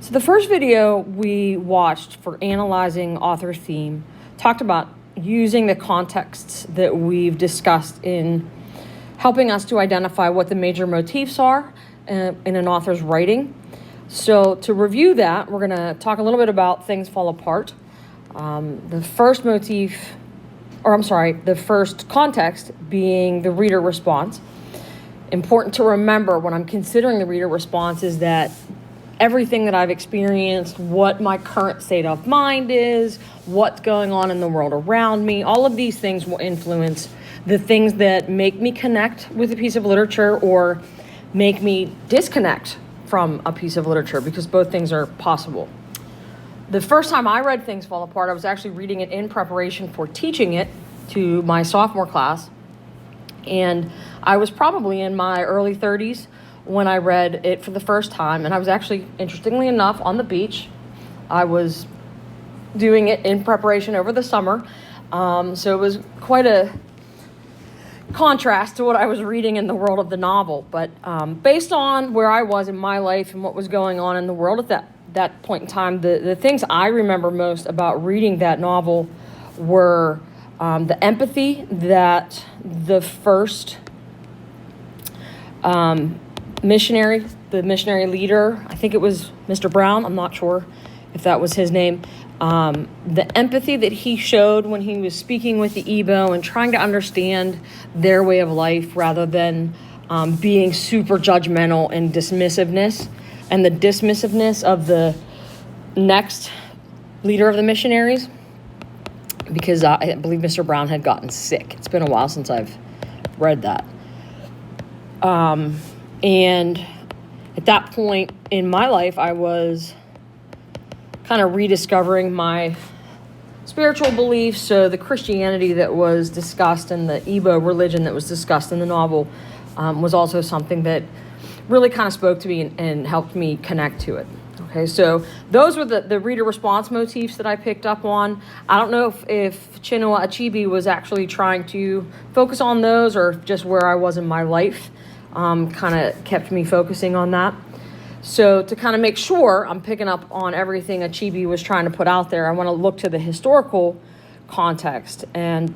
So the first video we watched for analyzing author theme talked about using the contexts that we've discussed in helping us to identify what the major motifs are in an author's writing. So to review that, we're going to talk a little bit about things fall apart. The first context being the reader response. Important to remember when I'm considering the reader response is that everything that I've experienced, what my current state of mind is, what's going on in the world around me, all of these things will influence the things that make me connect with a piece of literature or make me disconnect from a piece of literature, because both things are possible. The first time I read Things Fall Apart, I was actually reading it in preparation for teaching it to my sophomore class. And I was probably in my early 30s when I read it for the first time. And I was actually, interestingly enough, on the beach. I was doing it in preparation over the summer. So it was quite a contrast to what I was reading in the world of the novel. But based on where I was in my life and what was going on in the world at that point in time, the things I remember most about reading that novel were the empathy that the first missionary leader, I think it was Mr. Brown, I'm not sure if that was his name, the empathy that he showed when he was speaking with the Igbo and trying to understand their way of life rather than being super judgmental and dismissiveness, and the dismissiveness of the next leader of the missionaries, because I believe Mr. Brown had gotten sick. It's been a while since I've read that. And at that point in my life, I was kind of rediscovering my spiritual beliefs. So the Christianity that was discussed and the Igbo religion that was discussed in the novel was also something that really kind of spoke to me and helped me connect to it. Okay, so those were the reader response motifs that I picked up on. I don't know if Chinua Achebe was actually trying to focus on those or just where I was in my life kind of kept me focusing on that. So to kind of make sure I'm picking up on everything Achebe was trying to put out there, I want to look to the historical context and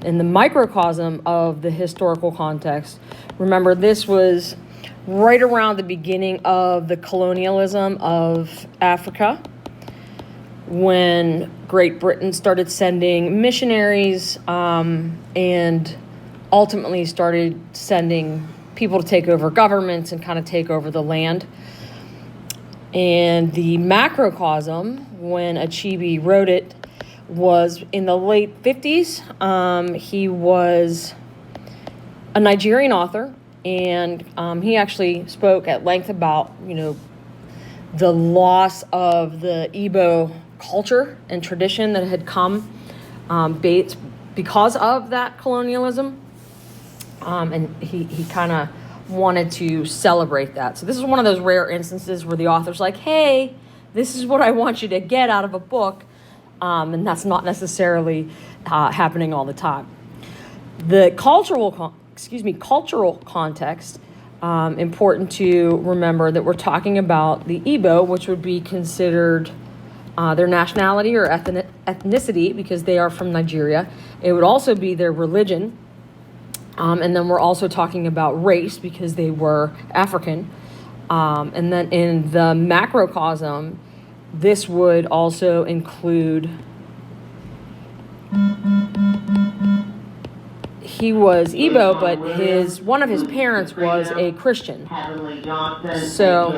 in the microcosm of the historical context. Remember, this was right around the beginning of the colonialism of Africa, when Great Britain started sending missionaries and ultimately started sending people to take over governments and kind of take over the land. And the macrocosm, when Achebe wrote it, was in the late 50s. He was a Nigerian author, and he actually spoke at length about, the loss of the Igbo culture and tradition that had come because of that colonialism. And he kind of wanted to celebrate that. So this is one of those rare instances where the author's like, hey, this is what I want you to get out of a book. And that's not necessarily happening all the time. The cultural context, important to remember that we're talking about the Igbo, which would be considered their nationality or ethnicity because they are from Nigeria. It would also be their religion. And then we're also talking about race because they were African. And then in the macrocosm, this would also include, he was Igbo, but one of his parents was a Christian. So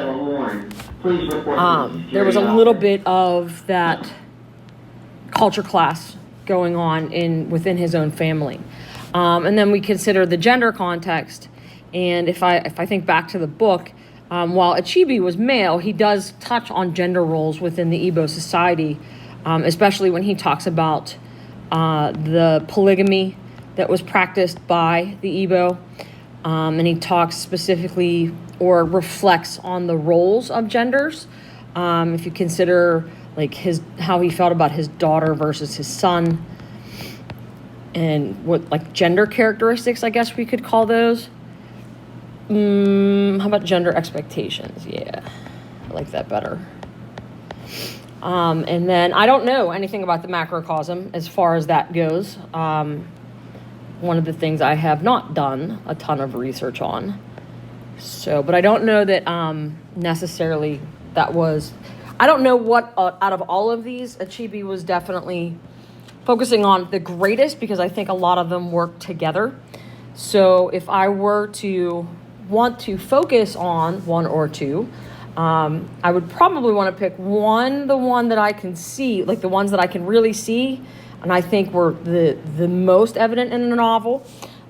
there was a little bit of that culture class going on within his own family. And then we consider the gender context. And if I think back to the book, while Achebe was male, he does touch on gender roles within the Igbo society, especially when he talks about the polygamy that was practiced by the Igbo. And he talks specifically or reflects on the roles of genders. If you consider how he felt about his daughter versus his son, and what gender characteristics, I guess we could call those. How about gender expectations? Yeah, I like that better. And then I don't know anything about the macrocosm as far as that goes. One of the things I have not done a ton of research on. So, but I don't know that necessarily that was, I don't know what out of all of these, Achebe was definitely focusing on the greatest, because I think a lot of them work together. So if I were to want to focus on one or two, I would probably want to pick the one that I can see, like the ones that I can really see, and I think were the most evident in the novel,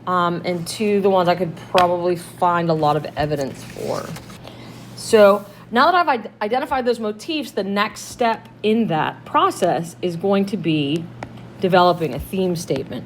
and two, the ones I could probably find a lot of evidence for. So now that I've identified those motifs, the next step in that process is going to be developing a theme statement.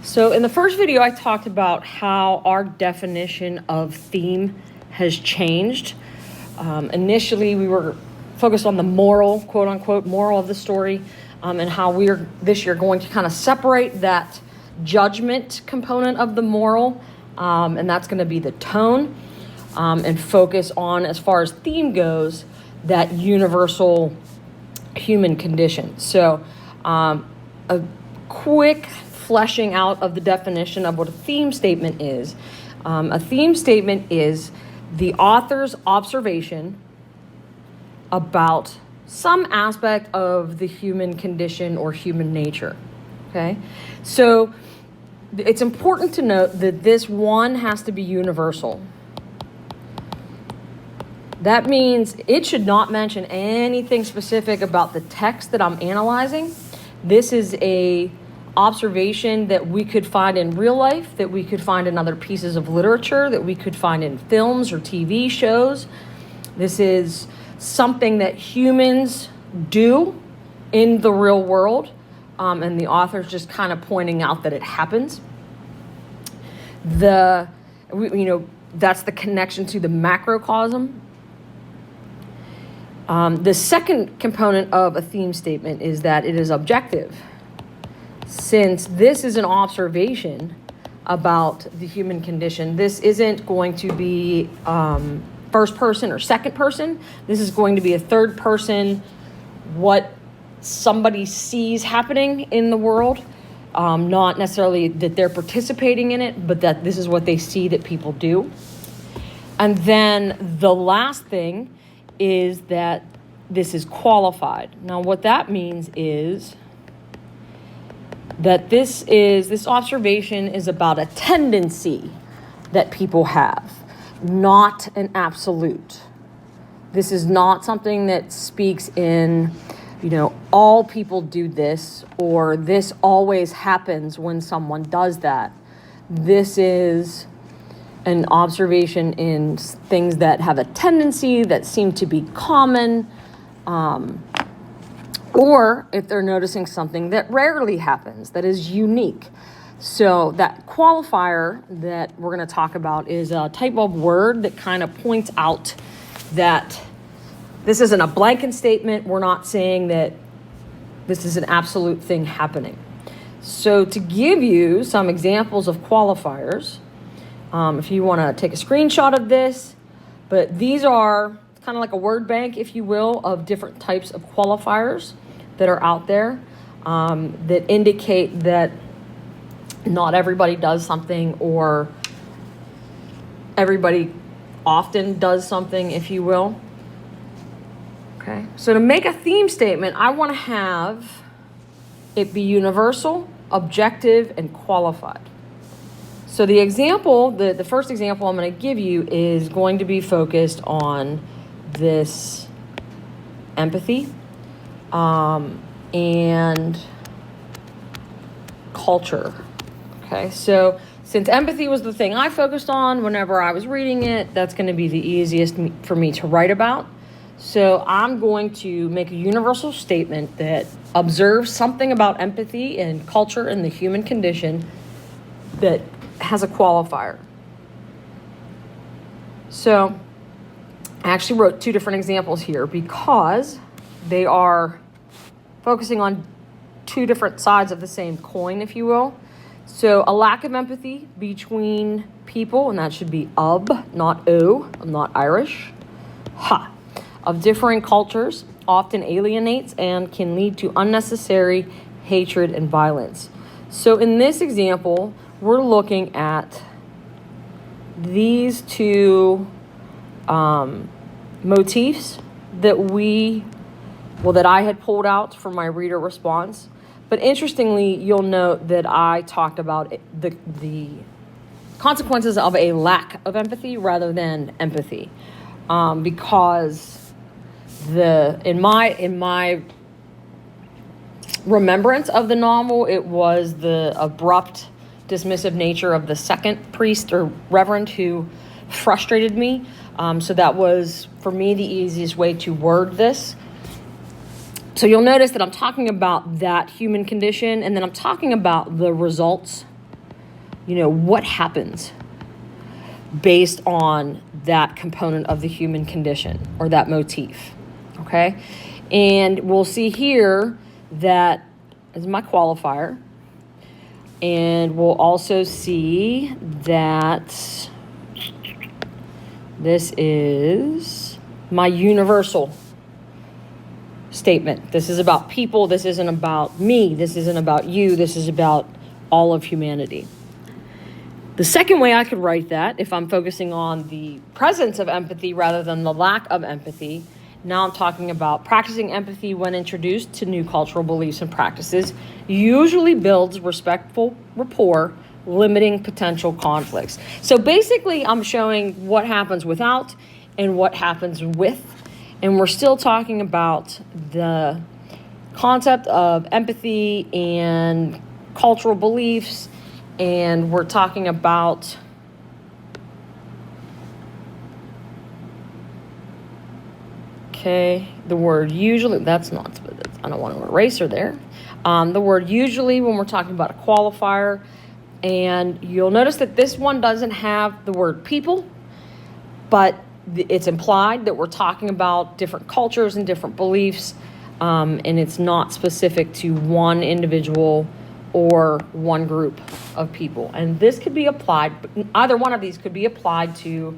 So in the first video, I talked about how our definition of theme has changed. Initially, we were focused on the moral, quote unquote, moral of the story, and how we're this year going to kind of separate that judgment component of the moral, and that's going to be the tone, and focus on, as far as theme goes, that universal human condition. So a quick fleshing out of the definition of what a theme statement is. A theme statement is the author's observation about some aspect of the human condition or human nature. Okay? So it's important to note that this one has to be universal. That means it should not mention anything specific about the text that I'm analyzing. This is a observation that we could find in real life, that we could find in other pieces of literature, that we could find in films or TV shows. This is something that humans do in the real world, and the author's just kind of pointing out that it happens. That's the connection to the macrocosm. The second component of a theme statement is that it is objective. Since this is an observation about the human condition, this isn't going to be first person or second person. This is going to be a third person, what somebody sees happening in the world. Not necessarily that they're participating in it, but that this is what they see that people do. And then the last thing is that this is qualified. Now, what that means is that this observation is about a tendency that people have, not an absolute. This is not something that speaks in, all people do this, or this always happens when someone does that. This is an observation in things that have a tendency, that seem to be common, or if they're noticing something that rarely happens, that is unique. So that qualifier that we're going to talk about is a type of word that kind of points out that this isn't a blanket statement. We're not saying that this is an absolute thing happening. So to give you some examples of qualifiers, if you want to take a screenshot of this, but these are kind of like a word bank, if you will, of different types of qualifiers that are out there, that indicate that not everybody does something, or everybody often does something, if you will. Okay, so to make a theme statement, I want to have it be universal, objective, and qualified. So the example, the first example I'm going to give you is going to be focused on this empathy, and culture. Okay, so since empathy was the thing I focused on whenever I was reading it, that's going to be the easiest for me to write about. So I'm going to make a universal statement that observes something about empathy and culture and the human condition that has a qualifier. So I actually wrote 2 different examples here because they are focusing on 2 different sides of the same coin, if you will. So a lack of empathy between people, and that should be not o. I'm not Irish. Of differing cultures often alienates and can lead to unnecessary hatred and violence. So in this example, we're looking at these 2 motifs that I had pulled out from my reader response. But interestingly, you'll note that I talked about the consequences of a lack of empathy rather than empathy, because in my remembrance of the novel, it was the abrupt, dismissive nature of the second priest or reverend who frustrated me. So that was, for me, the easiest way to word this. So you'll notice that I'm talking about that human condition, and then I'm talking about the results, what happens based on that component of the human condition or that motif, okay? And we'll see here that is my qualifier, and we'll also see that this is my universal statement. This is about people. This isn't about me. This isn't about you. This is about all of humanity. The second way I could write that, if I'm focusing on the presence of empathy rather than the lack of empathy, now I'm talking about practicing empathy when introduced to new cultural beliefs and practices, usually builds respectful rapport, limiting potential conflicts. So basically, I'm showing what happens without and what happens with. And we're still talking about the concept of empathy and cultural beliefs. And we're talking about the word usually, I don't want to erase her there. The word usually when we're talking about a qualifier. And you'll notice that this one doesn't have the word people, but it's implied that we're talking about different cultures and different beliefs, and it's not specific to one individual or one group of people. And this could be applied, either one of these could be applied to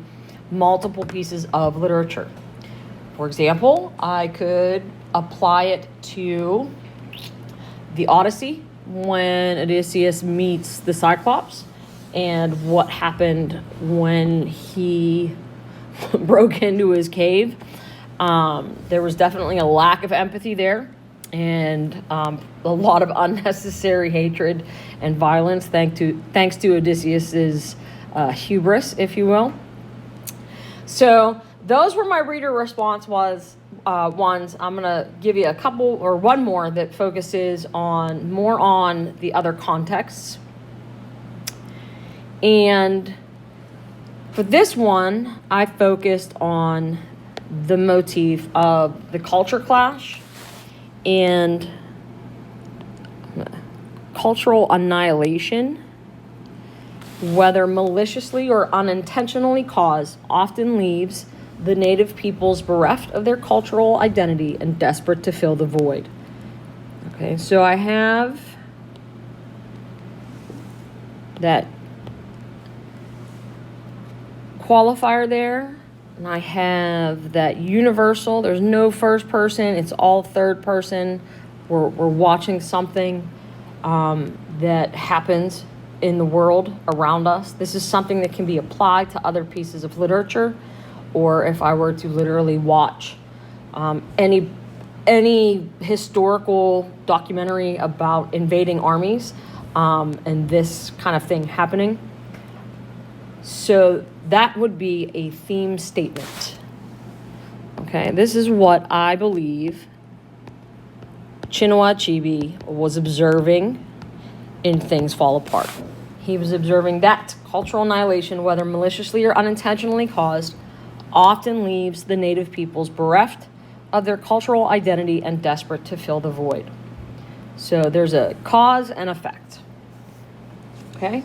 multiple pieces of literature. For example, I could apply it to the Odyssey when Odysseus meets the Cyclops and what happened when he broke into his cave. There was definitely a lack of empathy there, and a lot of unnecessary hatred and violence thanks to Odysseus's hubris, if you will. So those were my reader response ones. I'm going to give you a couple or one more that focuses more on the other contexts. And for this one, I focused on the motif of the culture clash and cultural annihilation, whether maliciously or unintentionally caused, often leaves the native peoples bereft of their cultural identity and desperate to fill the void. Okay, so I have that qualifier there, and I have that universal. There's no first person, it's all third person. We're watching something that happens in the world around us. This is something that can be applied to other pieces of literature, or if I were to literally watch any historical documentary about invading armies and this kind of thing happening. So that would be a theme statement. Okay, this is what I believe Chinua Achebe was observing in Things Fall Apart. He was observing that cultural annihilation, whether maliciously or unintentionally caused, often leaves the native peoples bereft of their cultural identity and desperate to fill the void. So there's a cause and effect. Okay?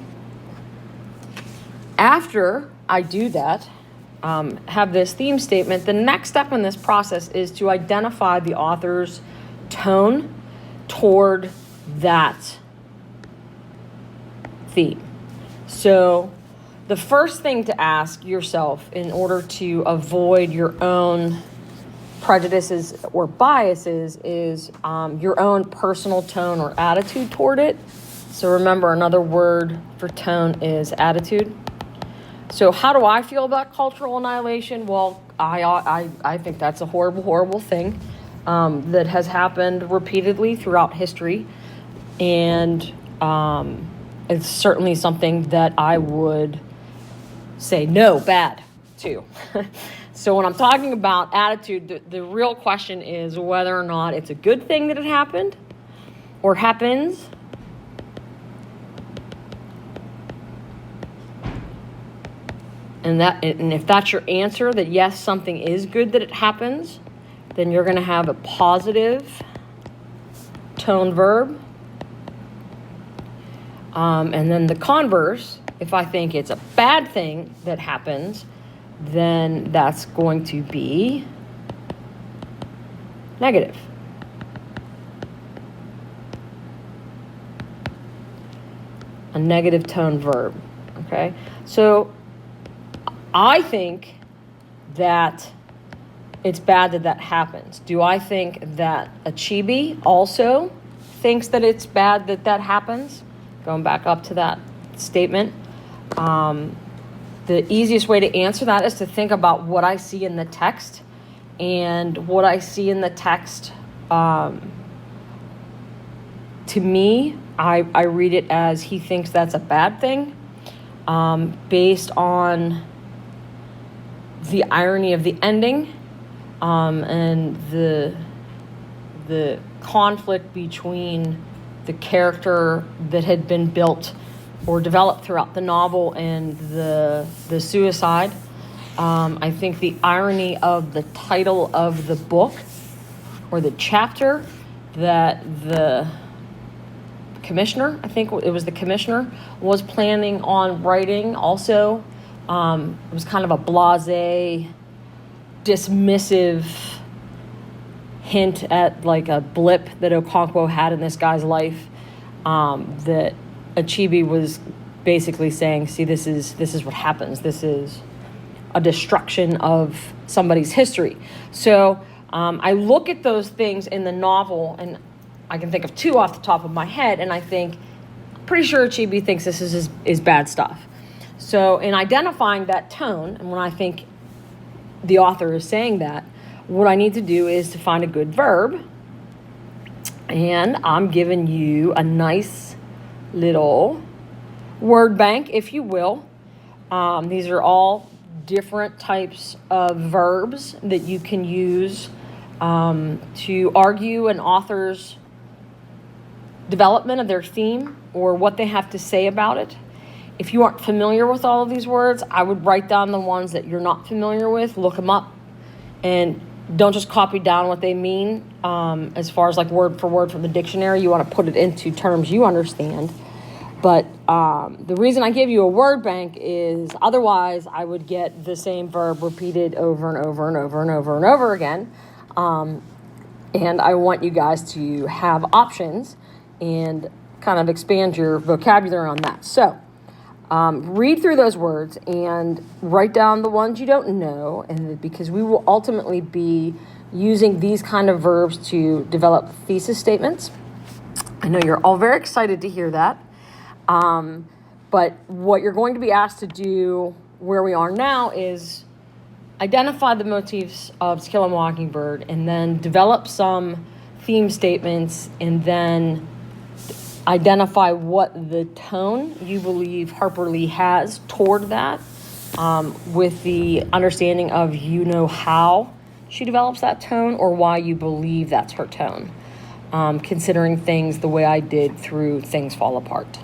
After I do that, have this theme statement, the next step in this process is to identify the author's tone toward that theme. So the first thing to ask yourself in order to avoid your own prejudices or biases is your own personal tone or attitude toward it. So remember, another word for tone is attitude. So how do I feel about cultural annihilation? Well, I think that's a horrible, horrible thing that has happened repeatedly throughout history. And it's certainly something that I would say no, bad to. So when I'm talking about attitude, the real question is whether or not it's a good thing that it happened or happens. And if that's your answer, that yes, something is good that it happens, then you're going to have a positive tone verb. And then the converse, if I think it's a bad thing that happens, then that's going to be negative. A negative tone verb. Okay? So I think that it's bad that that happens. Do I think that Achebe also thinks that it's bad that that happens? Going back up to that statement. The easiest way to answer that is to think about what I see in the text. And what I see in the text, to me, I read it as he thinks that's a bad thing, based on the irony of the ending, and the conflict between the character that had been built or developed throughout the novel and the suicide. I think the irony of the title of the book or the chapter that the commissioner, I think it was the commissioner, was planning on writing also. It was kind of a blasé, dismissive hint at like a blip that Okonkwo had in this guy's life, that Achebe was basically saying, see, this is what happens. This is a destruction of somebody's history. So I look at those things in the novel, and I can think of two off the top of my head, and I think, pretty sure Achebe thinks this is bad stuff. So in identifying that tone, and when I think the author is saying that, what I need to do is to find a good verb. And I'm giving you a nice little word bank, if you will. These are all different types of verbs that you can use to argue an author's development of their theme or what they have to say about it. If you aren't familiar with all of these words, I would write down the ones that you're not familiar with, look them up, and don't just copy down what they mean. As far as like word for word from the dictionary, you want to put it into terms you understand. But the reason I give you a word bank is otherwise I would get the same verb repeated over and over and over and over and over again. And I want you guys to have options and kind of expand your vocabulary on that. So read through those words and write down the ones you don't know, and because we will ultimately be using these kind of verbs to develop thesis statements. I know you're all very excited to hear that. But what you're going to be asked to do where we are now is identify the motifs of To Kill a Mockingbird and then develop some theme statements and then identify what the tone you believe Harper Lee has toward that, with the understanding of how she develops that tone or why you believe that's her tone, considering things the way I did through Things Fall Apart.